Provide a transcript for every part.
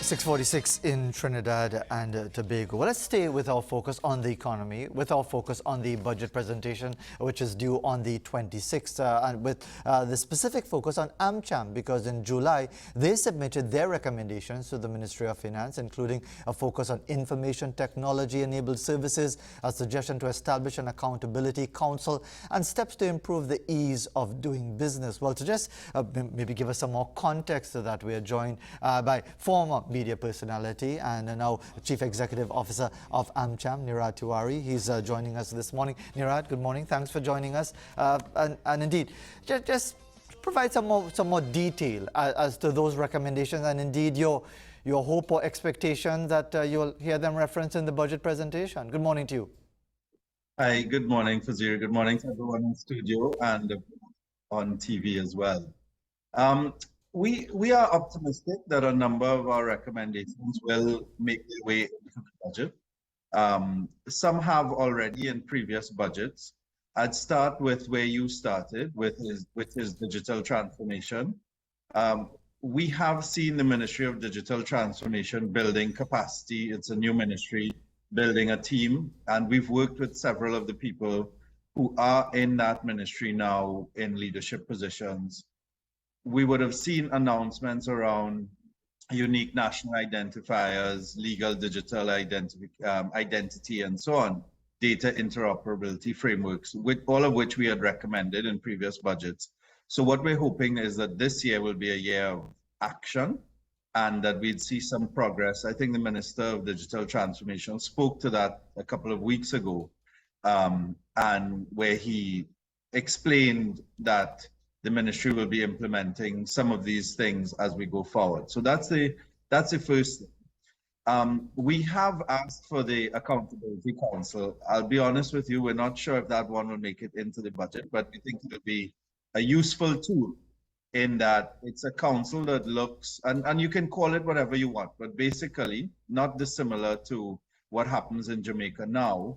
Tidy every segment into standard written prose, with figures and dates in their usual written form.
6:46 in Trinidad and Tobago. Well, let's stay with our focus on the economy, with our focus on the budget presentation, which is due on the 26th, and with the specific focus on AMCHAM, because in July, they submitted their recommendations to the Ministry of Finance, including a focus on information technology-enabled services, a suggestion to establish an accountability council, and steps to improve the ease of doing business. Well, to just maybe give us some more context to that, we are joined by former media personality and now Chief Executive Officer of AMCHAM, Nirad Tiwari. He's joining us this morning. Nirad, good morning. Thanks for joining us. And indeed, just provide some more detail as to those recommendations and indeed your hope or expectation that you'll hear them referenced in the budget presentation. Good morning to you. Hi, good morning, Fazir. Good morning to everyone in studio and on TV as well. We are optimistic that a number of our recommendations will make their way into the budget. Some have already in previous budgets. I'd start with where you started, with his digital transformation. We have seen the Ministry of Digital Transformation building capacity. It's a new ministry, building a team, and we've worked with several of the people who are in that ministry now in leadership positions. We would have seen announcements around unique national identifiers, legal digital identity, and so on, data interoperability frameworks, all of which we had recommended in previous budgets. So what we're hoping is that this year will be a year of action and that we'd see some progress. I think the Minister of Digital Transformation spoke to that a couple of weeks ago, and where he explained that the ministry will be implementing some of these things as we go forward. So that's the first thing. We have asked for the Accountability Council. I'll be honest with you, we're not sure if that one will make it into the budget, but we think it will be a useful tool in that it's a council that looks, and you can call it whatever you want, but basically not dissimilar to what happens in Jamaica now.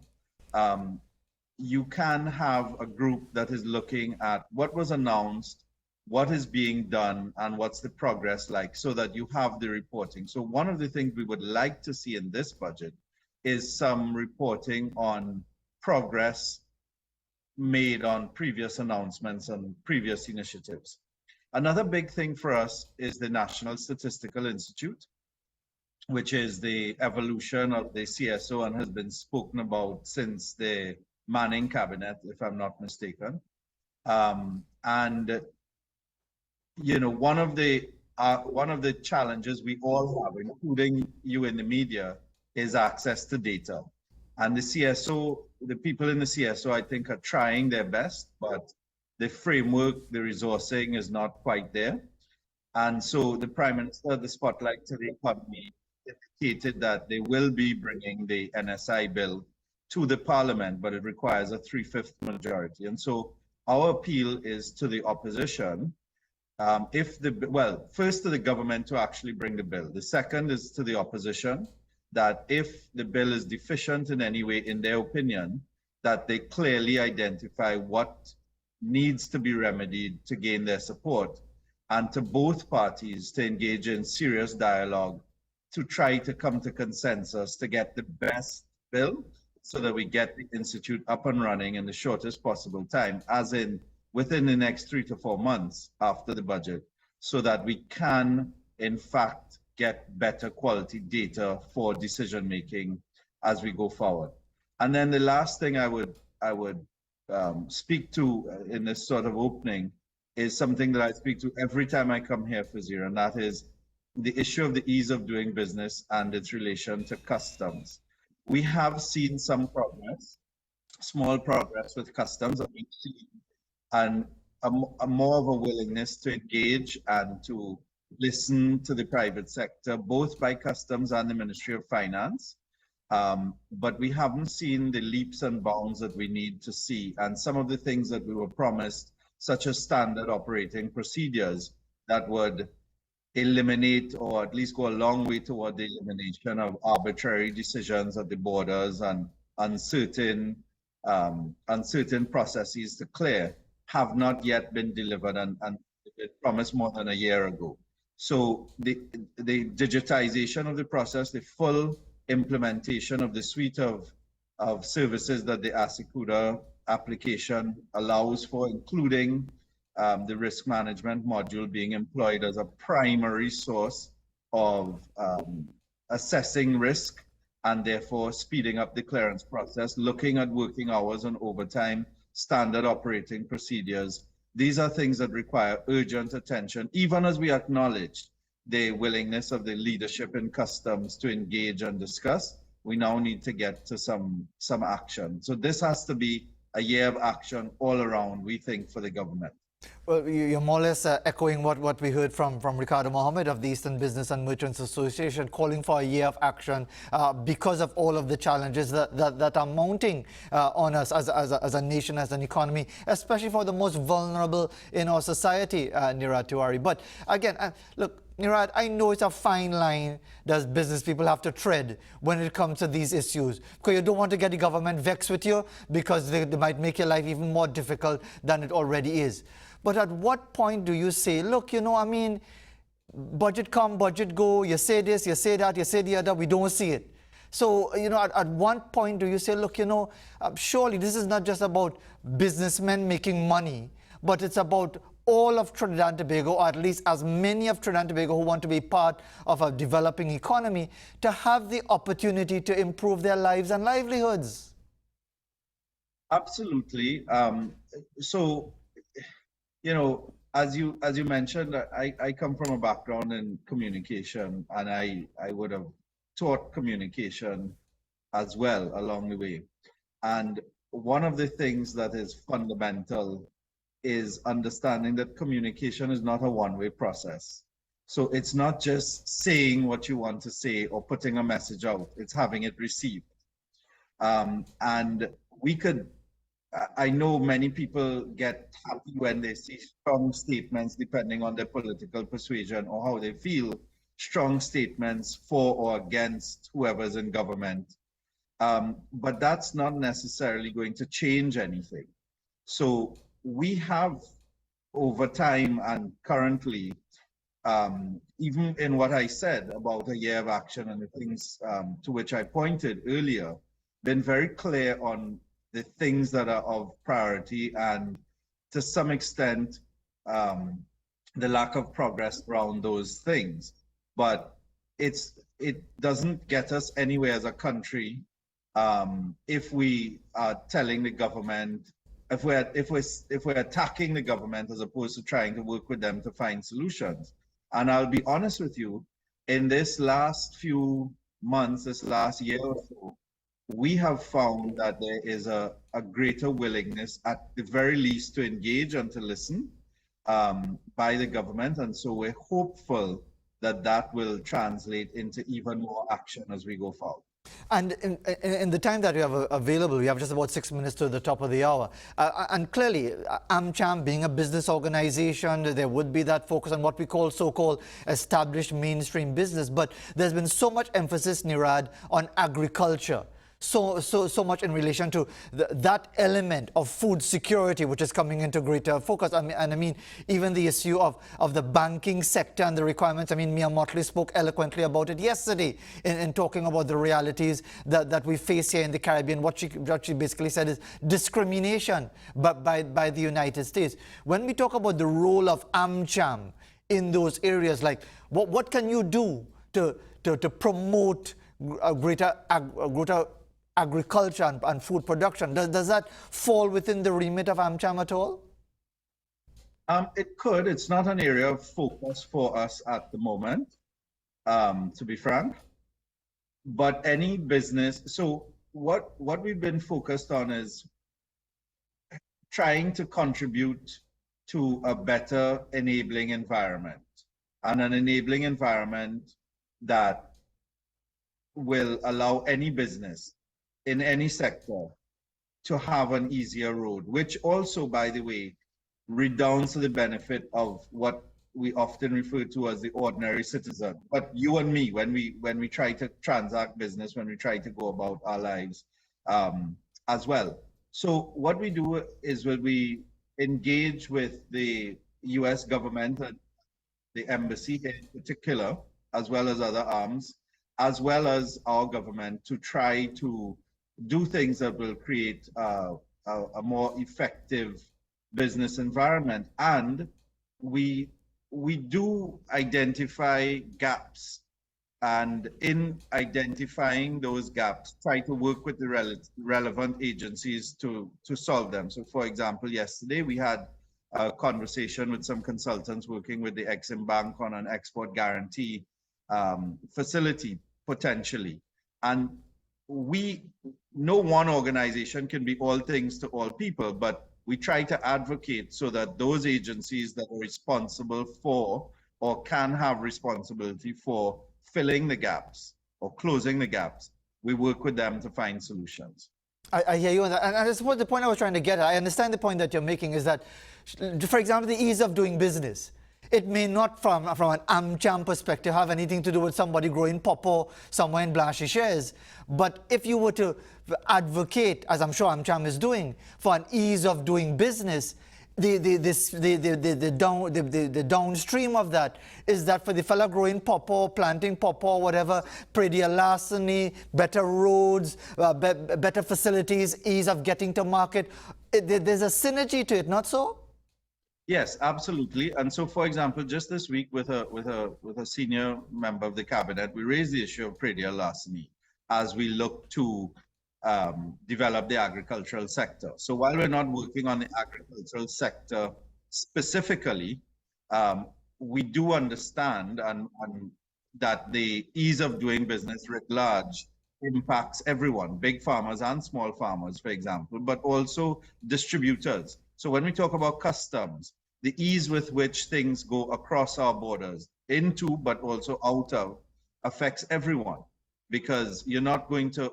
You can have a group that is looking at what was announced, what is being done, and what's the progress like, so that you have the reporting. So one of the things we would like to see in this budget is some reporting on progress made on previous announcements and previous initiatives. Another big thing for us is the National Statistical Institute, which is the evolution of the CSO and has been spoken about since the Manning cabinet, if I'm not mistaken. And you know, one of the challenges we all have, including you in the media, is access to data. And the CSO, the people in the CSO, I think, are trying their best, but the framework, the resourcing is not quite there. And so the Prime Minister, the spotlight to the economy, indicated that they will be bringing the NSI bill to the Parliament, but it requires a 3/5 majority. And so our appeal is to the opposition, first to the government to actually bring the bill. The second is to the opposition, that if the bill is deficient in any way, in their opinion, that they clearly identify what needs to be remedied to gain their support, and to both parties to engage in serious dialogue to try to come to consensus to get the best bill, so that we get the Institute up and running in the shortest possible time, as in within the next 3 to 4 months after the budget, so that we can, in fact, get better quality data for decision making as we go forward. And then the last thing I would speak to in this sort of opening is something that I speak to every time I come here, Fazir, and that is the issue of the ease of doing business and its relation to customs. We have seen some progress, small progress with customs, and a more of a willingness to engage and to listen to the private sector, both by customs and the Ministry of Finance. But we haven't seen the leaps and bounds that we need to see. And some of the things that we were promised, such as standard operating procedures that would eliminate or at least go a long way toward the elimination of arbitrary decisions at the borders and uncertain processes to clear, have not yet been delivered and promised more than a year ago. So the digitization of the process, the full implementation of the suite of services that the ASICUDA application allows for, including the risk management module being employed as a primary source of assessing risk and therefore speeding up the clearance process, looking at working hours and overtime, standard operating procedures. These are things that require urgent attention, even as we acknowledge the willingness of the leadership in customs to engage and discuss. We now need to get to some action. So this has to be a year of action all around, we think, for the government. Well, you're more or less echoing what we heard from Ricardo Mohammed of the Eastern Business and Merchants Association, calling for a year of action because of all of the challenges that are mounting on us as a nation, as an economy, especially for the most vulnerable in our society, Nirad Tiwari. But again, look, Nirad, I know it's a fine line that business people have to tread when it comes to these issues, because you don't want to get the government vexed with you because they might make your life even more difficult than it already is. But at what point do you say, look, I mean, budget come, budget go, you say this, you say that, you say the other, we don't see it. So, at what point do you say, look, surely this is not just about businessmen making money, but it's about all of Trinidad and Tobago, or at least as many of Trinidad and Tobago who want to be part of a developing economy, to have the opportunity to improve their lives and livelihoods. Absolutely. So, as you mentioned, I come from a background in communication, and I would have taught communication as well along the way. And one of the things that is fundamental is understanding that communication is not a one-way process. So it's not just saying what you want to say or putting a message out, it's having it received. And I know many people get happy when they see strong statements, depending on their political persuasion or how they feel, strong statements for or against whoever's in government. But that's not necessarily going to change anything. So we have, over time and currently, even in what I said about a year of action and the things to which I pointed earlier, been very clear on the things that are of priority, and to some extent, the lack of progress around those things. But it doesn't get us anywhere as a country if we are telling the government, if we're attacking the government as opposed to trying to work with them to find solutions. And I'll be honest with you, in this last few months, this last year or so, we have found that there is a greater willingness, at the very least, to engage and to listen by the government. And so we're hopeful that that will translate into even more action as we go forward. And in the time that we have available, we have just about 6 minutes to the top of the hour. And clearly, AMCHAM being a business organization, there would be that focus on what we call so-called established mainstream business. But there's been so much emphasis, Nirad, on agriculture. So much in relation to that element of food security, which is coming into greater focus. I mean, even the issue of the banking sector and the requirements. I mean, Mia Motley spoke eloquently about it yesterday in talking about the realities that we face here in the Caribbean. What she basically said is discrimination by the United States. When we talk about the role of AMCHAM in those areas, like what can you do to promote a greater agriculture and food production? Does that fall within the remit of AMCHAM at all? It could. It's not an area of focus for us at the moment, to be frank. But any business, so what we've been focused on is trying to contribute to a better enabling environment, and an enabling environment that will allow any business in any sector to have an easier road, which also, by the way, redounds to the benefit of what we often refer to as the ordinary citizen. But you and me, when we try to transact business, when we try to go about our lives as well. So what we do is when we engage with the US government the embassy here in particular, as well as other arms, as well as our government, to try to do things that will create a more effective business environment. And we we do identify gaps, and in identifying those gaps, try to work with the relevant agencies to solve them. So for example, yesterday we had a conversation with some consultants working with the Exim Bank on an export guarantee facility, potentially. And no one organization can be all things to all people, but we try to advocate so that those agencies that are responsible for or can have responsibility for filling the gaps or closing the gaps, we work with them to find solutions. I hear you on that. And I suppose the point I was trying to get at, I understand the point that you're making is that, for example, the ease of doing business. It may not, from an AMCHAM perspective, have anything to do with somebody growing pawpaw somewhere in Blanchisseuse. But if you were to advocate, as I'm sure AMCHAM is doing, for an ease of doing business, the downstream of that is that for the fella growing pawpaw, planting pawpaw, whatever, predial larceny, better roads, better facilities, ease of getting to market, there's a synergy to it, not so? Yes, absolutely. And so, for example, just this week with a senior member of the cabinet, we raised the issue of predial larceny as we look to develop the agricultural sector. So while we're not working on the agricultural sector specifically, we do understand and that the ease of doing business writ large impacts everyone, big farmers and small farmers, for example, but also distributors. So when we talk about customs, the ease with which things go across our borders, into but also out of, affects everyone, because you're not going to,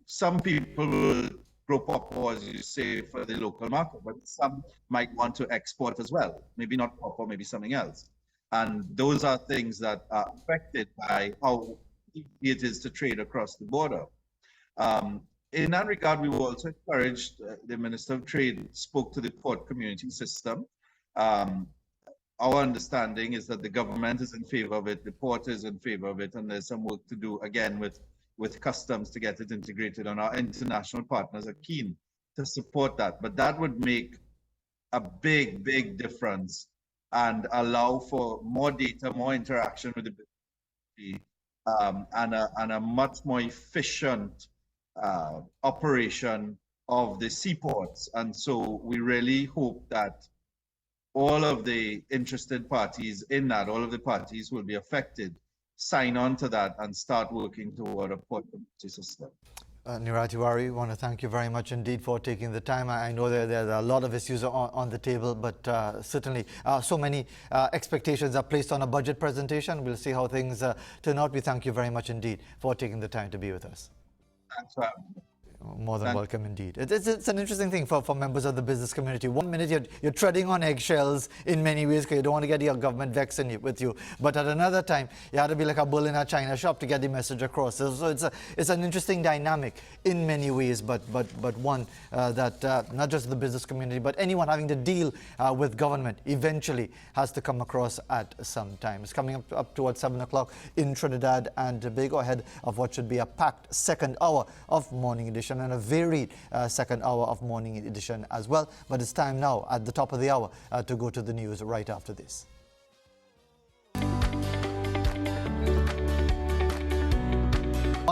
some people will grow pawpaw, as you say, for the local market, but some might want to export as well. Maybe not pawpaw, maybe something else. And those are things that are affected by how easy it is to trade across the border. In that regard, we were also encouraged, the Minister of Trade spoke to the port community system. Our understanding is that the government is in favor of it, the port is in favor of it, and there's some work to do, again, with customs to get it integrated, and our international partners are keen to support that. But that would make a big, big difference and allow for more data, more interaction with the business, and a much more efficient operation of the seaports. And so we really hope that all of the interested parties in that, all of the parties will be affected, sign on to that and start working toward a port community system. Neeraj Tiwari, want to thank you very much indeed for taking the time. I know there are a lot of issues on the table, but certainly so many expectations are placed on a budget presentation. We'll see how things turn out. We thank you very much indeed for taking the time to be with us. Thanks for having me. More than welcome indeed. It's an interesting thing for members of the business community. 1 minute you're treading on eggshells in many ways because you don't want to get your government vexing with you. But at another time, you have to be like a bull in a china shop to get the message across. So it's an interesting dynamic in many ways, but one that not just the business community, but anyone having to deal with government eventually has to come across at some time. It's coming up towards 7 o'clock in Trinidad and Tobago, ahead of what should be a packed second hour of Morning Edition, and a varied second hour of Morning Edition as well. But it's time now at the top of the hour to go to the news right after this.